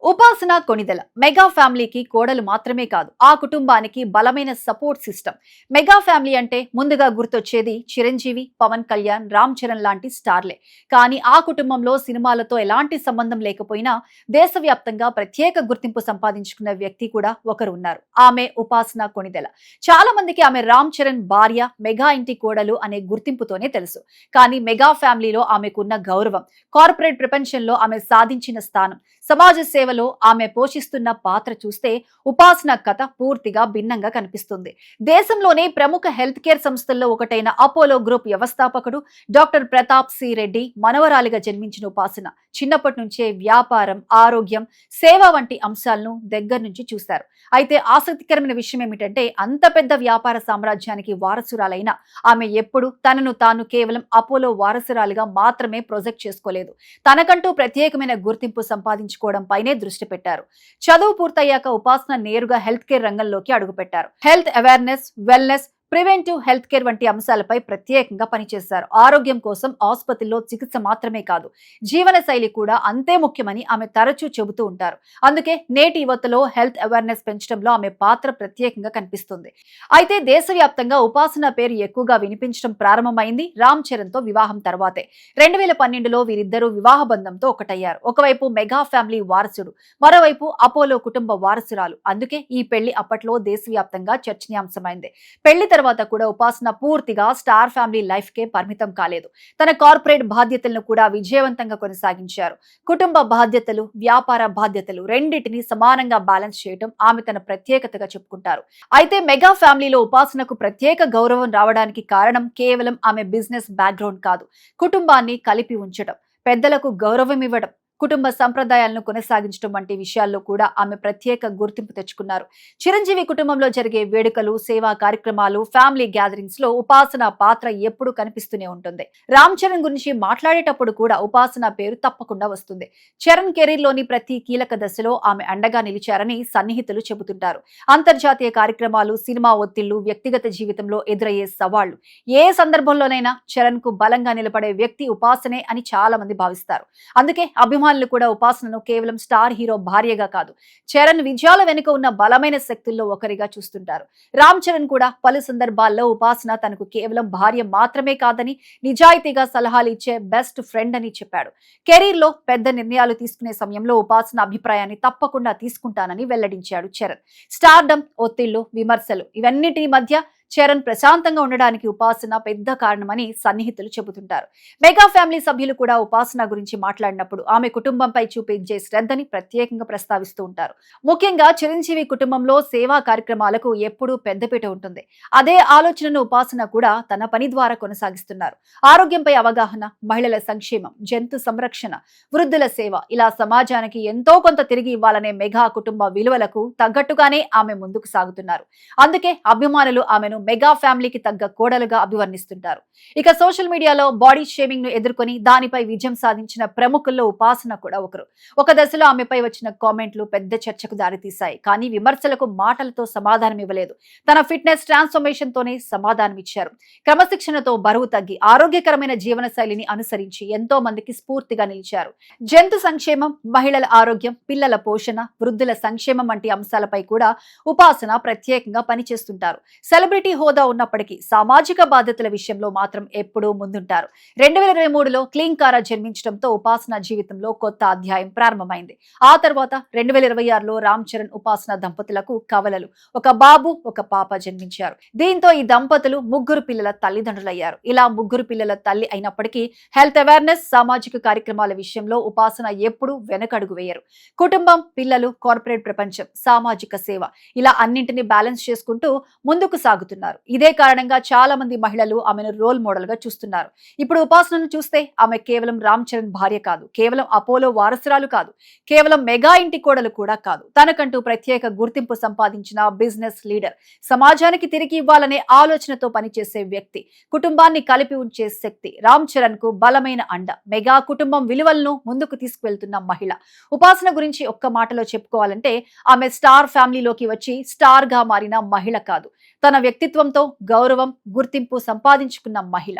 ఉపాసన కొణిదెల మెగా ఫ్యామిలీకి కోడలు మాత్రమే కాదు, ఆ కుటుంబానికి బలమైన సపోర్ట్ సిస్టమ్. మెగా ఫ్యామిలీ అంటే ముందుగా గుర్తొచ్చేది చిరంజీవి, పవన్ కళ్యాణ్, రామ్ చరణ్ లాంటి స్టార్లే. కానీ ఆ కుటుంబంలో సినిమాలతో ఎలాంటి సంబంధం లేకపోయినా దేశవ్యాప్తంగా ప్రత్యేక గుర్తింపు సంపాదించుకున్న వ్యక్తి కూడా ఒకరు ఉన్నారు. ఆమె ఉపాసన కొణిదెల. చాలా మందికి ఆమె రామ్ చరణ్ భార్య, మెగా ఇంటి కోడలు అనే గుర్తింపుతోనే తెలుసు. కానీ మెగా ఫ్యామిలీలో ఆమెకున్న గౌరవం, కార్పొరేట్ ప్రపంచంలో ఆమె సాధించిన స్థానం, సమాజ సేవలో ఆమె పోషిస్తున్న పాత్ర చూస్తే ఉపాసన కథ పూర్తిగా భిన్నంగా కనిపిస్తుంది. దేశంలోనే ప్రముఖ హెల్త్ కేర్ సంస్థల్లో ఒకటైన అపోలో గ్రూప్ వ్యవస్థాపకుడు డాక్టర్ ప్రతాప్ సి రెడ్డి మనవరాలిగా జన్మించిన ఉపాసన చిన్నప్పటి నుంచే వ్యాపారం, ఆరోగ్యం, సేవ వంటి అంశాలను దగ్గర నుంచి చూశారు. అయితే ఆసక్తికరమైన విషయం ఏమిటంటే, అంత పెద్ద వ్యాపార సామ్రాజ్యానికి వారసురాలైన ఆమె ఎప్పుడు తనను తాను కేవలం అపోలో వారసురాలిగా మాత్రమే ప్రొజెక్ట్ చేసుకోలేదు. తనకంటూ ప్రత్యేకమైన గుర్తింపు సంపాదించుకోవడం పైనే దృష్టి పెట్టారు. చదువు పూర్తయ్యాక ఉపాసన నేరుగా హెల్త్ కేర్ రంగంలోకి అడుగుపెట్టారు. Health awareness, wellness, preventive health care వంటి అంశాలపై ప్రత్యేకంగా పనిచేశారు. ఆరోగ్యం కోసం ఆసుపత్రిలో చికిత్స మాత్రమే కాదు, జీవన శైలి కూడా అంతే ముఖ్యమని ఆమె తరచూ చెబుతూ ఉంటారు. అందుకే నేటి యువతలో హెల్త్ అవేర్నెస్ పెంచడంలో ఆమె పాత్ర ప్రత్యేకంగా కనిపిస్తుంది. అయితే దేశవ్యాప్తంగా ఉపాసన పేరు ఎక్కువగా వినిపించడం ప్రారంభమైంది రామ్ చరణ్ తో వివాహం తర్వాతే. 2012లో వీరిద్దరూ వివాహ బంధంతో ఒకటయ్యారు. ఒకవైపు మెగా ఫ్యామిలీ వారసుడు, మరోవైపు అపోలో కుటుంబ వారసురాలు. అందుకే ఈ పెళ్లి అప్పట్లో దేశవ్యాప్తంగా చర్చనీయాంశమైంది. పెళ్లి తర్వాత కూడా ఉపాసన పూర్తిగా స్టార్ ఫ్యామిలీ లైఫ్ కే పరిమితం కాలేదు. తన కార్పొరేట్ బాధ్యతలను కూడా విజయవంతంగా కొనసాగించారు. కుటుంబ బాధ్యతలు, వ్యాపార బాధ్యతలు రెండింటిని సమానంగా బ్యాలెన్స్ చేయడం ఆమె తన ప్రత్యేకతగా చెప్పుకుంటారు. అయితే మెగా ఫ్యామిలీలో ఉపాసనకు ప్రత్యేక గౌరవం రావడానికి కారణం కేవలం ఆమె బిజినెస్ బ్యాక్గ్రౌండ్ కాదు, కుటుంబాన్ని కలిపి ఉంచడం, పెద్దలకు గౌరవం ఇవ్వడం, కుటుంబ సంప్రదాయాలను కొనసాగించడం వంటి విషయాల్లో కూడా ఆమె ప్రత్యేక గుర్తింపు తెచ్చుకున్నారు. చిరంజీవి కుటుంబంలో జరిగే వేడుకలు, సేవా కార్యక్రమాలు, ఫ్యామిలీ గ్యాదరింగ్స్ లో ఉపాసన పాత్ర ఎప్పుడూ కనిపిస్తూనే ఉంటుంది. రామ్ చరణ్ గురించి మాట్లాడేటప్పుడు కూడా ఉపాసన పేరు తప్పకుండా వస్తుంది. చరణ్ కెరీర్ లోని ప్రతి కీలక దశలో ఆమె అండగా నిలిచారని సన్నిహితులు చెబుతుంటారు. అంతర్జాతీయ కార్యక్రమాలు, సినిమా ఒత్తిళ్లు, వ్యక్తిగత జీవితంలో ఎదురయ్యే సవాళ్లు, ఏ సందర్భంలోనైనా చరణ్ కు బలంగా నిలబడే వ్యక్తి ఉపాసనే అని చాలా మంది భావిస్తారు. అందుకే అభిమానులు కూడా ఉపాసనను కేవలం స్టార్ హీరో భార్యగా కాదు, చరణ్ విజయాల వెనుక ఉన్న బలమైన శక్తుల్లో ఒకరిగా చూస్తుంటారు. రామ్ చరణ్ కూడా పలు సందర్భాల్లో ఉపాసన తనకు కేవలం భార్య మాత్రమే కాదని, నిజాయితీగా సలహాలు ఇచ్చే బెస్ట్ ఫ్రెండ్ అని చెప్పాడు. కెరీర్ లో పెద్ద నిర్ణయాలు తీసుకునే సమయంలో ఉపాసన అభిప్రాయాన్ని తప్పకుండా తీసుకుంటానని వెల్లడించాడు చరణ్. స్టార్డమ్, ఒత్తిళ్లు, విమర్శలు ఇవన్నిటి మధ్య చరణ్ ప్రశాంతంగా ఉండడానికి ఉపాసన పెద్ద కారణమని సన్నిహితులు చెబుతుంటారు. మెగా ఫ్యామిలీ సభ్యులు కూడా ఉపాసన గురించి మాట్లాడినప్పుడు ఆమె కుటుంబంపై చూపించే శ్రద్ధని ప్రత్యేకంగా ప్రస్తావిస్తూ ఉంటారు. ముఖ్యంగా చిరంజీవి కుటుంబంలో సేవా కార్యక్రమాలకు ఎప్పుడూ పెద్దపీట ఉంటుంది. అదే ఆలోచనను ఉపాసన కూడా తన పని ద్వారా కొనసాగిస్తున్నారు. ఆరోగ్యంపై అవగాహన, మహిళల సంక్షేమం, జంతు సంరక్షణ, వృద్ధుల సేవ, ఇలా సమాజానికి ఎంతో కొంత తిరిగి ఇవ్వాలనే మెగా కుటుంబ విలువలకు తగ్గట్టుగానే ఆమె ముందుకు సాగుతున్నారు. అందుకే అభిమానులు ఆమెను మెగా ఫ్యామిలీకి తగ్గ కోడలుగా అభివర్ణిస్తుంటారు. ఇక సోషల్ మీడియాలో బాడీ షేమింగ్ ను ఎదుర్కొని దానిపై విజయం సాధించిన ప్రముఖుల్లో ఉపాసన కూడా ఒకరు. ఒక దశలో ఆమెపై వచ్చిన కామెంట్లు పెద్ద చర్చకు దారితీశాయి. కానీ విమర్శలకు మాటలతో సమాధానం ఇవ్వలేదు. తన ఫిట్నెస్ ట్రాన్స్ఫర్మేషన్ తోనే సమాధానం ఇచ్చారు. క్రమశిక్షణతో బరువు తగ్గి ఆరోగ్యకరమైన జీవన శైలిని అనుసరించి ఎంతో మందికి స్ఫూర్తిగా నిలిచారు. జంతు సంక్షేమం, మహిళల ఆరోగ్యం, పిల్లల పోషణ, వృద్ధుల సంక్షేమం వంటి అంశాలపై కూడా ఉపాసన ప్రత్యేకంగా పనిచేస్తుంటారు. సెలబ్రిటీ హోదా ఉన్నప్పటికీ సామాజిక బాధ్యతల విషయంలో మాత్రం ఎప్పుడూ ముందుంటారు. 2023లో క్లీన్ కారా జన్మించడంతో ఉపాసన జీవితంలో కొత్త అధ్యాయం ప్రారంభమైంది. ఆ తర్వాత 2026లో రామ్ చరణ్, ఉపాసన దంపతులకు కవలలు, ఒక బాబు, ఒక పాప జన్మించారు. దీంతో ఈ దంపతులు ముగ్గురు పిల్లల తల్లిదండ్రులయ్యారు. ఇలా ముగ్గురు పిల్లల తల్లి అయినప్పటికీ హెల్త్ అవేర్నెస్, సామాజిక కార్యక్రమాల విషయంలో ఉపాసన ఎప్పుడూ వెనకడుగు వేయరు. కుటుంబం, పిల్లలు, కార్పొరేట్ ప్రపంచం, సామాజిక సేవ, ఇలా అన్నింటినీ బ్యాలెన్స్ చేసుకుంటూ ముందుకు సాగుతున్నారు. ఇదే కారణంగా చాలా మంది మహిళలు ఆమెను రోల్ మోడల్ గా చూస్తున్నారు. ఇప్పుడు ఉపాసనను చూస్తే ఆమె కేవలం రామ్ చరణ్ భార్య కాదు, కేవలం అపోలో వారసురాలు కాదు, కేవలం మెగా ఇంటి కోడలు కూడా కాదు. తనకంటూ ప్రత్యేక గుర్తింపు సంపాదించిన బిజినెస్ లీడర్, సమాజానికి తిరిగి ఇవ్వాలనే ఆలోచనతో పనిచేసే వ్యక్తి, కుటుంబాన్ని కలిపి ఉంచే శక్తి, రామ్ చరణ్ కు బలమైన అండ, మెగా కుటుంబం విలువలను ముందుకు తీసుకువెళ్తున్న మహిళ. ఉపాసన గురించి ఒక్క మాటలో చెప్పుకోవాలంటే ఆమె స్టార్ ఫ్యామిలీలోకి వచ్చి స్టార్ గా మారిన మహిళ కాదు, తన వ్యక్తిత్వంతో గౌరవం, గుర్తింపు సంపాదించుకున్న మహిళ.